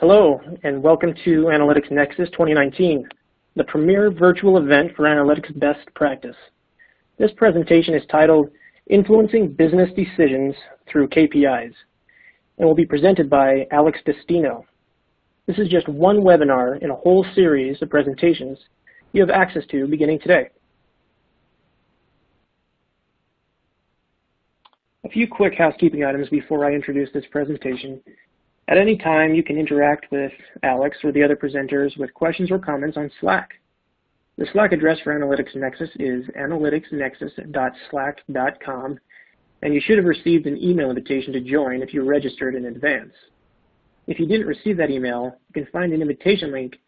Hello, and welcome to Analytics Nexus 2019, the premier virtual event for analytics best practice. This presentation is titled Influencing Business Decisions Through KPIs, and will be presented by Alex Destino. This is just one webinar in a whole series of presentations you have access to beginning today. A few quick housekeeping items before I introduce this presentation. At any time, you can interact with Alex or the other presenters with questions or comments on Slack. The Slack address for Analytics Nexus is analyticsnexus.slack.com, and you should have received an email invitation to join if you registered in advance. If you didn't receive that email, you can find an invitation link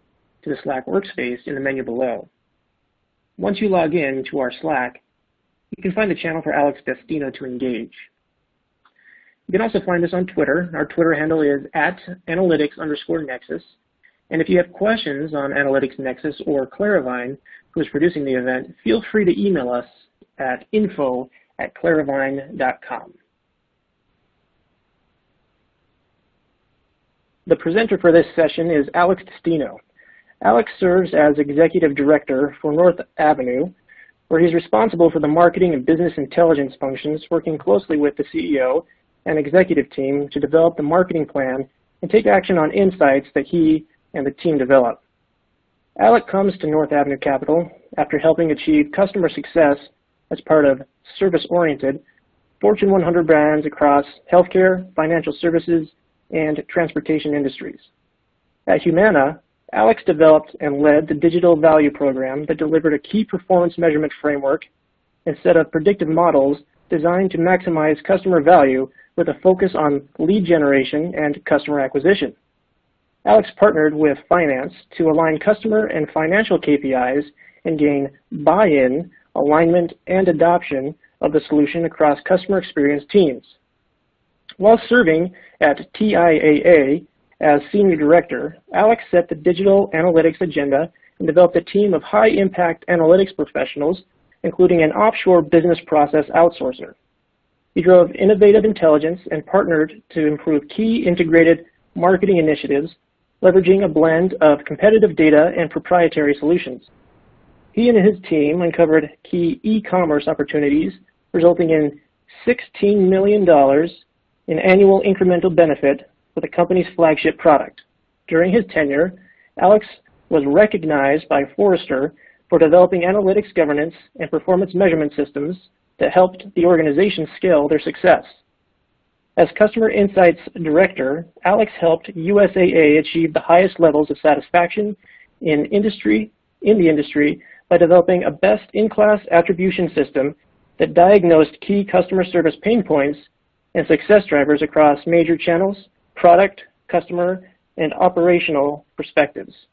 to the Slack workspace in the menu below. Once you log in to our Slack, you can find the channel for Alex Destino to engage. You can also find us on Twitter. Our Twitter handle is @analytics_nexus. And if you have questions on Analytics Nexus or Claravine, who is producing the event, feel free to email us at info@claravine.com. The presenter for this session is Alex Destino. Alex serves as Executive Director for North Avenue, where he's responsible for the marketing and business intelligence functions, working closely with the CEO and executive team to develop the marketing plan and take action on insights that he and the team develop. Alex comes to North Avenue Capital after helping achieve customer success as part of service-oriented Fortune 100 brands across healthcare, financial services, and transportation industries. At Humana, Alex developed and led the digital value program that delivered a key performance measurement framework and set of predictive models designed to maximize customer value with a focus on lead generation and customer acquisition. Alex partnered with finance to align customer and financial KPIs and gain buy-in, alignment, and adoption of the solution across customer experience teams. While serving at TIAA as Senior Director, Alex set the digital analytics agenda and developed a team of high-impact analytics professionals, including an offshore business process outsourcer. He drove innovative intelligence and partnered to improve key integrated marketing initiatives, leveraging a blend of competitive data and proprietary solutions. He and his team uncovered key e-commerce opportunities, resulting in $16 million in annual incremental benefit for the company's flagship product. During his tenure, Alex was recognized by Forrester for developing analytics governance and performance measurement systems that helped the organization scale their success. As Customer Insights Director, Alex helped USAA achieve the highest levels of satisfaction in the industry by developing a best-in-class attribution system that diagnosed key customer service pain points and success drivers across major channels, product, customer, and operational perspectives.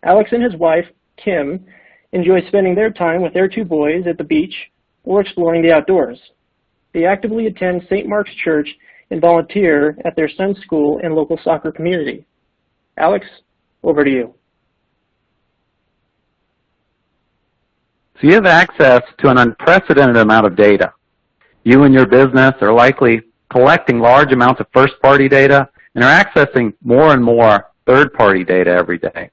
Alex and his wife, Kim, enjoy spending their time with their two boys at the beach or exploring the outdoors. They actively attend St. Mark's Church and volunteer at their son's school and local soccer community. Alex, over to you. So you have access to an unprecedented amount of data. You and your business are likely collecting large amounts of first-party data and are accessing more and more third-party data every day.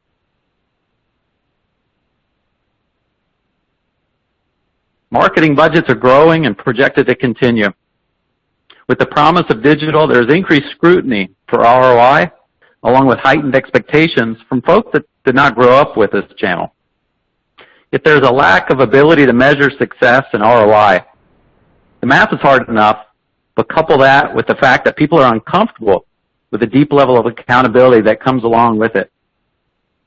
Marketing budgets are growing and projected to continue. With the promise of digital, there's increased scrutiny for ROI, along with heightened expectations from folks that did not grow up with this channel. If there's a lack of ability to measure success and ROI, the math is hard enough, but couple that with the fact that people are uncomfortable with the deep level of accountability that comes along with it.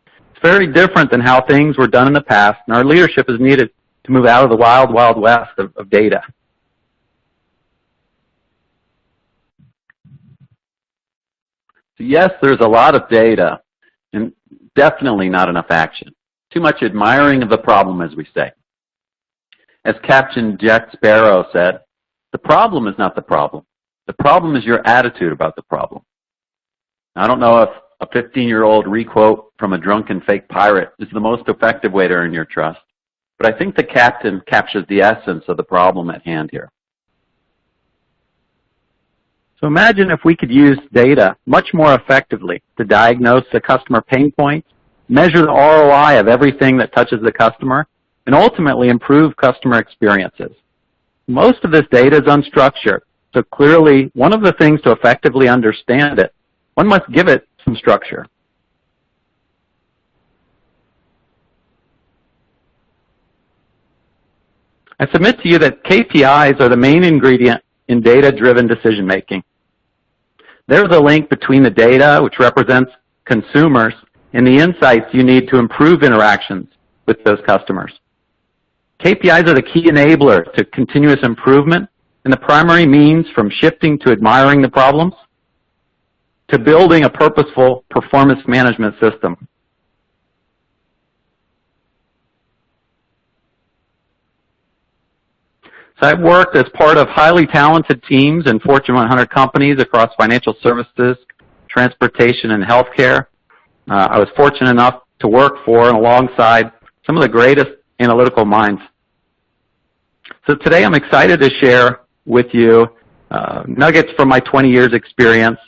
It's very different than how things were done in the past, and our leadership is needed to move out of the wild, wild west of data. So yes, there's a lot of data, and definitely not enough action. Too much admiring of the problem, as we say. As Captain Jack Sparrow said, the problem is not the problem. The problem is your attitude about the problem. Now, I don't know if a 15-year-old requote from a drunken fake pirate is the most effective way to earn your trust, but I think the captain captures the essence of the problem at hand here. So imagine if we could use data much more effectively to diagnose the customer pain points, measure the ROI of everything that touches the customer, and ultimately improve customer experiences. Most of this data is unstructured, so clearly one of the things to effectively understand it, one must give it some structure. I submit to you that KPIs are the main ingredient in data-driven decision-making. They're the link between the data, which represents consumers, and the insights you need to improve interactions with those customers. KPIs are the key enabler to continuous improvement and the primary means from shifting to admiring the problems to building a purposeful performance management system. So I've worked as part of highly talented teams in Fortune 100 companies across financial services, transportation, and healthcare. I was fortunate enough to work for and alongside some of the greatest analytical minds. So today I'm excited to share with you nuggets from my 20 years experience,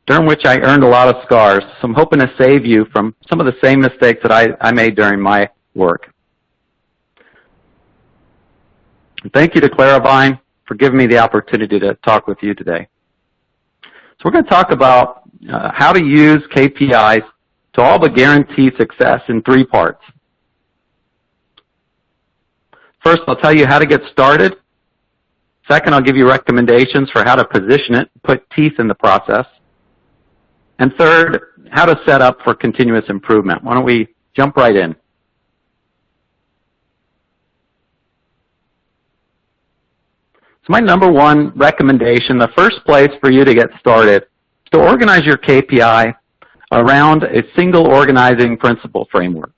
during which I earned a lot of scars. So I'm hoping to save you from some of the same mistakes that I made during my work. And thank you to Claravine for giving me the opportunity to talk with you today. So we're going to talk about how to use KPIs to all but guarantee success in 3 parts. First, I'll tell you how to get started. Second, I'll give you recommendations for how to position it, put teeth in the process. And third, how to set up for continuous improvement. Why don't we jump right in? So my number 1 recommendation, the first place for you to get started, is to organize your KPI around a single organizing principle framework.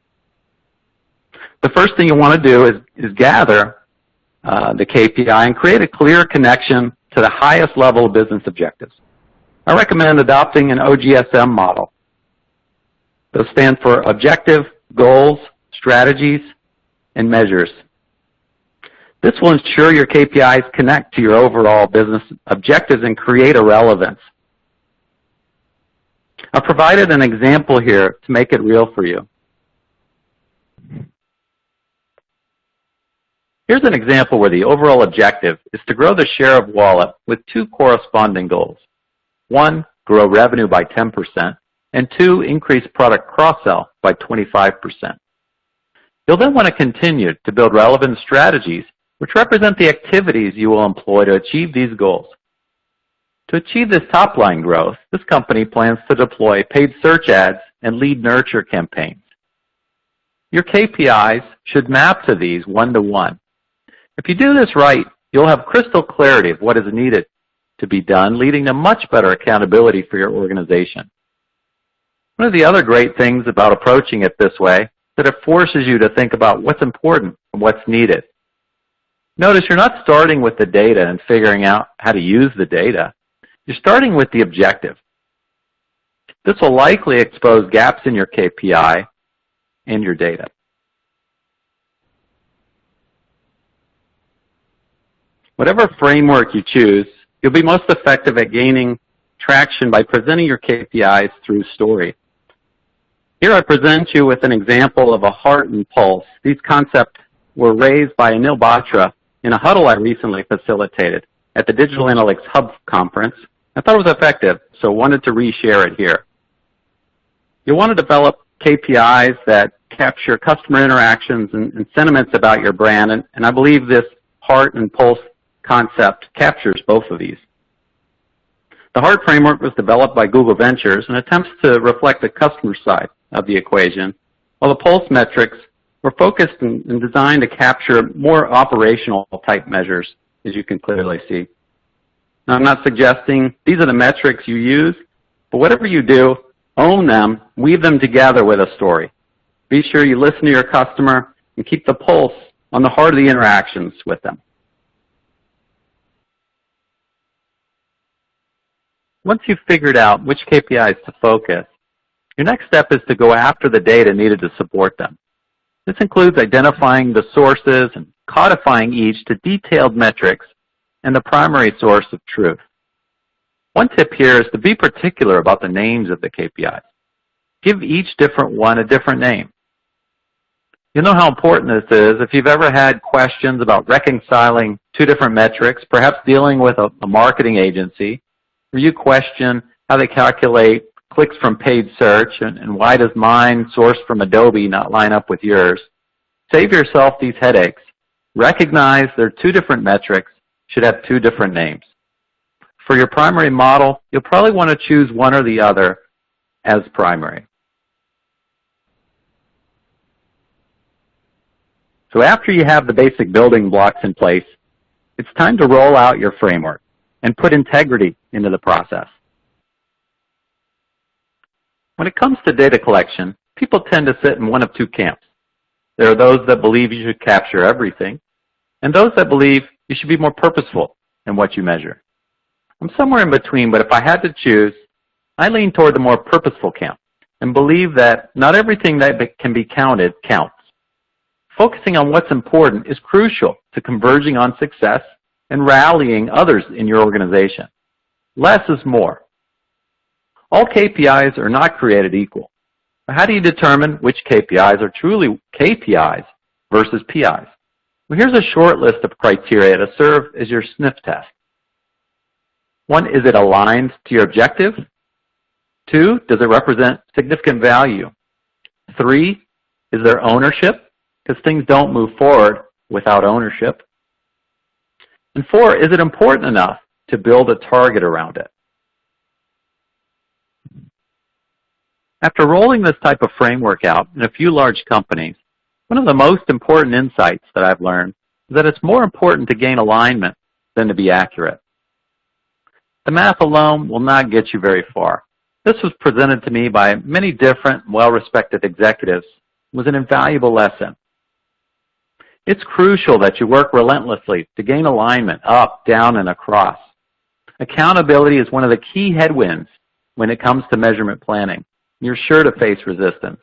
The first thing you want to do is gather the KPI and create a clear connection to the highest level of business objectives. I recommend adopting an OGSM model. Those stand for objective, goals, strategies, and measures. This will ensure your KPIs connect to your overall business objectives and create a relevance. I've provided an example here to make it real for you. Here's an example where the overall objective is to grow the share of wallet with 2 corresponding goals. 1, grow revenue by 10%, and 2, increase product cross-sell by 25%. You'll then want to continue to build relevant strategies which represent the activities you will employ to achieve these goals. To achieve this top-line growth, this company plans to deploy paid search ads and lead nurture campaigns. Your KPIs should map to these one-to-one. If you do this right, you'll have crystal clarity of what is needed to be done, leading to much better accountability for your organization. One of the other great things about approaching it this way is that it forces you to think about what's important and what's needed. Notice you're not starting with the data and figuring out how to use the data. You're starting with the objective. This will likely expose gaps in your KPI and your data. Whatever framework you choose, you'll be most effective at gaining traction by presenting your KPIs through story. Here I present you with an example of a heart and pulse. These concepts were raised by Anil Batra in a huddle I recently facilitated at the Digital Analytics Hub conference. I thought it was effective, so wanted to reshare it here. You'll want to develop KPIs that capture customer interactions and sentiments about your brand, and I believe this heart and pulse concept captures both of these. The HEART framework was developed by Google Ventures and attempts to reflect the customer side of the equation, while the pulse metrics were focused and designed to capture more operational type measures, as you can clearly see. Now, I'm not suggesting these are the metrics you use, but whatever you do, own them, weave them together with a story. Be sure you listen to your customer and keep the pulse on the heart of the interactions with them. Once you've figured out which KPIs to focus, your next step is to go after the data needed to support them. This includes identifying the sources and codifying each to detailed metrics and the primary source of truth. One tip here is to be particular about the names of the KPIs. Give each different one a different name. You'll know how important this is if you've ever had questions about reconciling two different metrics, perhaps dealing with a marketing agency, where you question how they calculate clicks from paid search and why does mine sourced from Adobe not line up with yours. Save yourself these headaches. Recognize they're two different metrics, should have two different names. For your primary model, you'll probably want to choose one or the other as primary. So after you have the basic building blocks in place, it's time to roll out your framework and put integrity into the process. When it comes to data collection, people tend to sit in one of two camps. There are those that believe you should capture everything, and those that believe you should be more purposeful in what you measure. I'm somewhere in between, but if I had to choose, I lean toward the more purposeful camp and believe that not everything that can be counted counts. Focusing on what's important is crucial to converging on success and rallying others in your organization. Less is more. All KPIs are not created equal. How do you determine which KPIs are truly KPIs versus PIs? Well, here's a short list of criteria to serve as your sniff test. 1, is it aligned to your objective? 2, does it represent significant value? 3, is there ownership? Because things don't move forward without ownership. And 4, is it important enough to build a target around it? After rolling this type of framework out in a few large companies, one of the most important insights that I've learned is that it's more important to gain alignment than to be accurate. The math alone will not get you very far. This was presented to me by many different, well-respected executives. It was an invaluable lesson. It's crucial that you work relentlessly to gain alignment up, down, and across. Accountability is one of the key headwinds when it comes to measurement planning. You're sure to face resistance.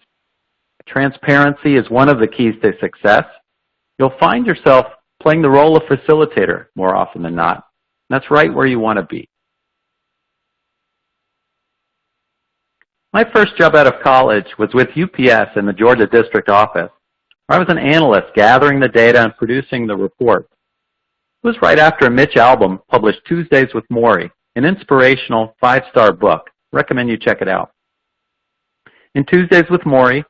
Transparency is one of the keys to success. You'll find yourself playing the role of facilitator more often than not. That's right where you want to be. My first job out of college was with UPS in the Georgia district office, where I was an analyst gathering the data and producing the report. It was right after a Mitch album published Tuesdays with Maury, an inspirational 5-star book. Recommend you check it out. In Tuesdays with Maury,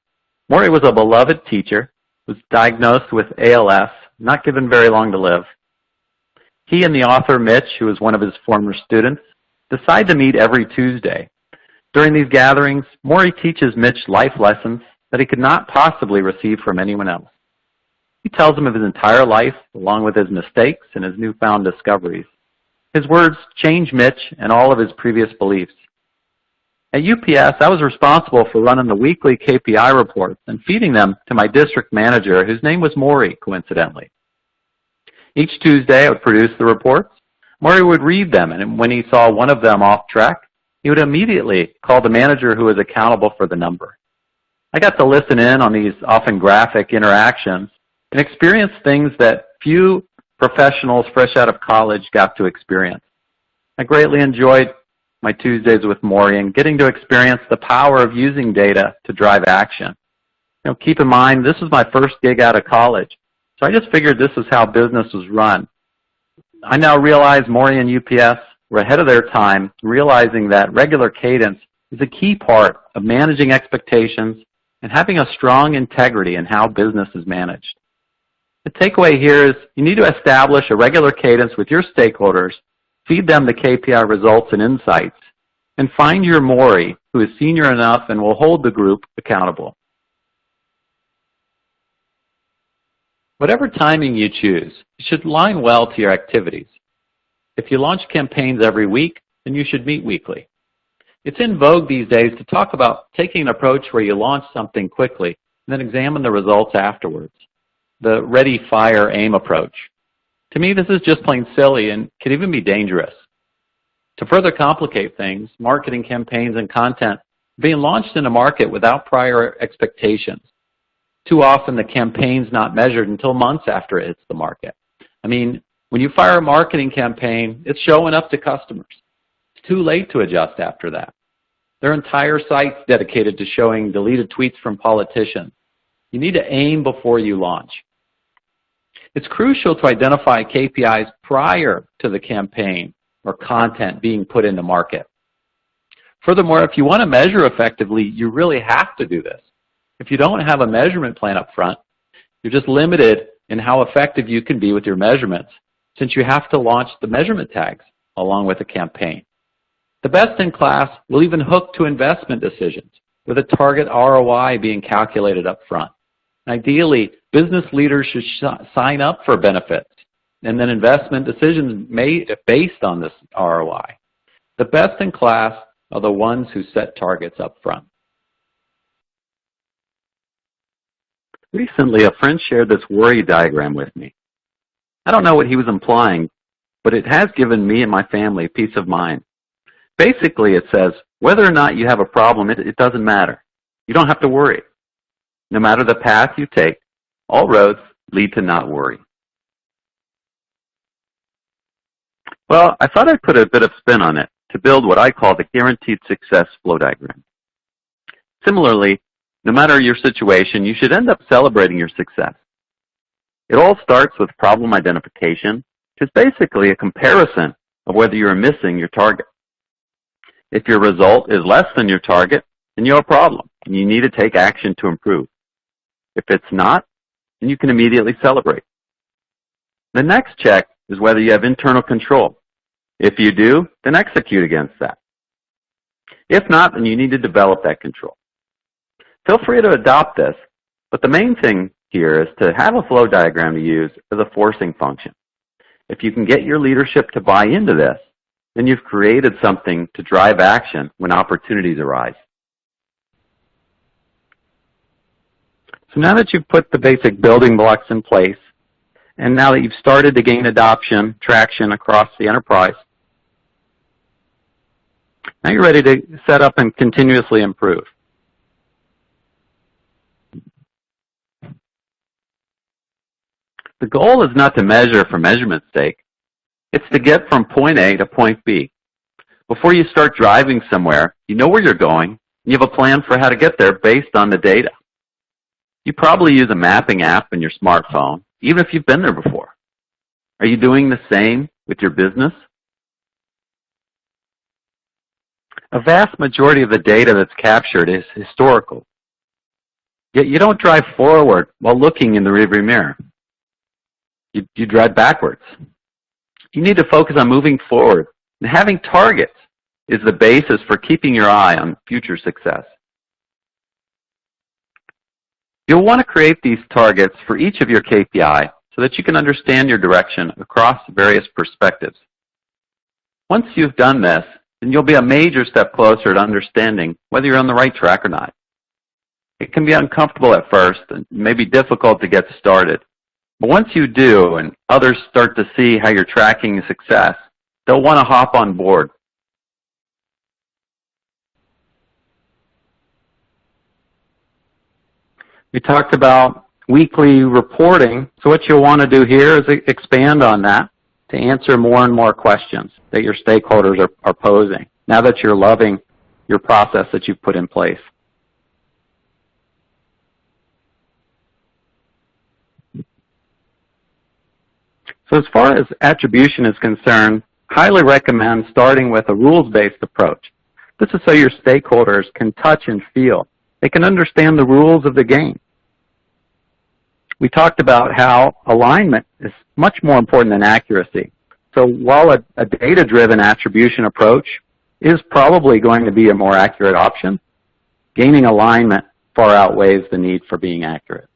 Maury was a beloved teacher, was diagnosed with ALS, not given very long to live. He and the author, Mitch, who was one of his former students, decide to meet every Tuesday. During these gatherings, Maury teaches Mitch life lessons that he could not possibly receive from anyone else. He tells him of his entire life, along with his mistakes and his newfound discoveries. His words change Mitch and all of his previous beliefs. At UPS, I was responsible for running the weekly KPI reports and feeding them to my district manager, whose name was Maury, coincidentally. Each Tuesday, I would produce the reports. Maury would read them, and when he saw one of them off track, he would immediately call the manager who was accountable for the number. I got to listen in on these often graphic interactions and experience things that few professionals fresh out of college got to experience. I greatly enjoyed my Tuesdays with Maury and getting to experience the power of using data to drive action. Keep in mind, this was my first gig out of college, so I just figured this is how business was run. I now realize Maury and UPS were ahead of their time, realizing that regular cadence is a key part of managing expectations and having a strong integrity in how business is managed. The takeaway here is you need to establish a regular cadence with your stakeholders, feed them the KPI results and insights, and find your Maury who is senior enough and will hold the group accountable. Whatever timing you choose, it should align well to your activities. If you launch campaigns every week, then you should meet weekly. It's in vogue these days to talk about taking an approach where you launch something quickly and then examine the results afterwards. The ready, fire, aim approach. To me, this is just plain silly and can even be dangerous. To further complicate things, marketing campaigns and content are being launched in a market without prior expectations. Too often, the campaign's not measured until months after it hits the market. I mean, when you fire a marketing campaign, it's showing up to customers. It's too late to adjust after that. There are entire sites dedicated to showing deleted tweets from politicians. You need to aim before you launch. It's crucial to identify KPIs prior to the campaign or content being put into market. Furthermore, if you want to measure effectively, you really have to do this. If you don't have a measurement plan up front, you're just limited in how effective you can be with your measurements, since you have to launch the measurement tags along with the campaign. The best in class will even hook to investment decisions with a target ROI being calculated up front. Ideally, business leaders should sign up for benefits and then investment decisions made based on this ROI. The best in class are the ones who set targets up front. Recently, a friend shared this worry diagram with me. I don't know what he was implying, but it has given me and my family peace of mind. Basically, it says, whether or not you have a problem, it doesn't matter. You don't have to worry. No matter the path you take, all roads lead to not worry. Well, I thought I'd put a bit of spin on it to build what I call the guaranteed success flow diagram. Similarly, no matter your situation, you should end up celebrating your success. It all starts with problem identification, which is basically a comparison of whether you're missing your target. If your result is less than your target, then you have a problem, and you need to take action to improve. If it's not, then you can immediately celebrate. The next check is whether you have internal control. If you do, then execute against that. If not, then you need to develop that control. Feel free to adopt this, but the main thing here is to have a flow diagram to use as a forcing function. If you can get your leadership to buy into this, then you've created something to drive action when opportunities arise. So now that you've put the basic building blocks in place, and now that you've started to gain adoption, traction across the enterprise, now you're ready to set up and continuously improve. The goal is not to measure for measurement's sake. It's to get from point A to point B. Before you start driving somewhere, you know where you're going, and you have a plan for how to get there based on the data. You probably use a mapping app in your smartphone, even if you've been there before. Are you doing the same with your business? A vast majority of the data that's captured is historical. Yet you don't drive forward while looking in the rearview mirror. You drive backwards. You need to focus on moving forward, and having targets is the basis for keeping your eye on future success. You'll want to create these targets for each of your KPI so that you can understand your direction across various perspectives. Once you've done this, then you'll be a major step closer to understanding whether you're on the right track or not. It can be uncomfortable at first and may be difficult to get started. But once you do and others start to see how you're tracking success, they'll want to hop on board. We talked about weekly reporting. So what you'll want to do here is expand on that to answer more and more questions that your stakeholders are posing now that you're loving your process that you've put in place. So as far as attribution is concerned, highly recommend starting with a rules-based approach. This is so your stakeholders can touch and feel. They can understand the rules of the game. We talked about how alignment is much more important than accuracy. So while a data-driven attribution approach is probably going to be a more accurate option, gaining alignment far outweighs the need for being accurate.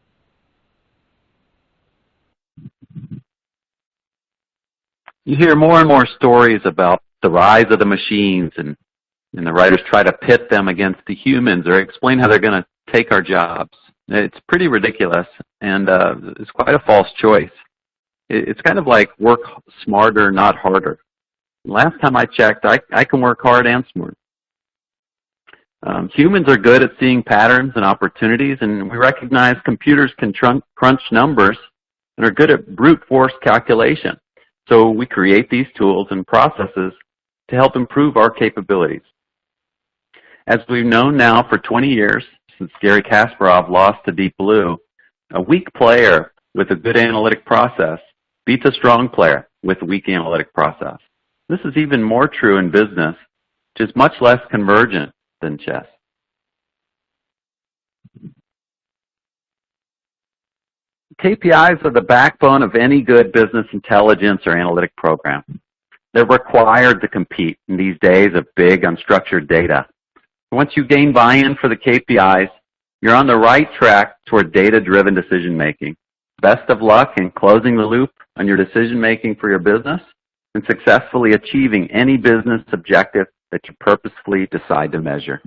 You hear more and more stories about the rise of the machines, and the writers try to pit them against the humans or explain how they're going to take our jobs. It's pretty ridiculous, and it's quite a false choice. It's kind of like work smarter, not harder. Last time I checked, I can work hard and smart. Humans are good at seeing patterns and opportunities, and we recognize computers can crunch numbers and are good at brute force calculation. So we create these tools and processes to help improve our capabilities. As we've known now for 20 years, since Gary Kasparov lost to Deep Blue, a weak player with a good analytic process beats a strong player with a weak analytic process. This is even more true in business, which is much less convergent than chess. KPIs are the backbone of any good business intelligence or analytic program. They're required to compete in these days of big unstructured data. Once you gain buy-in for the KPIs, you're on the right track toward data-driven decision-making. Best of luck in closing the loop on your decision-making for your business and successfully achieving any business objective that you purposefully decide to measure.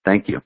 Thank you.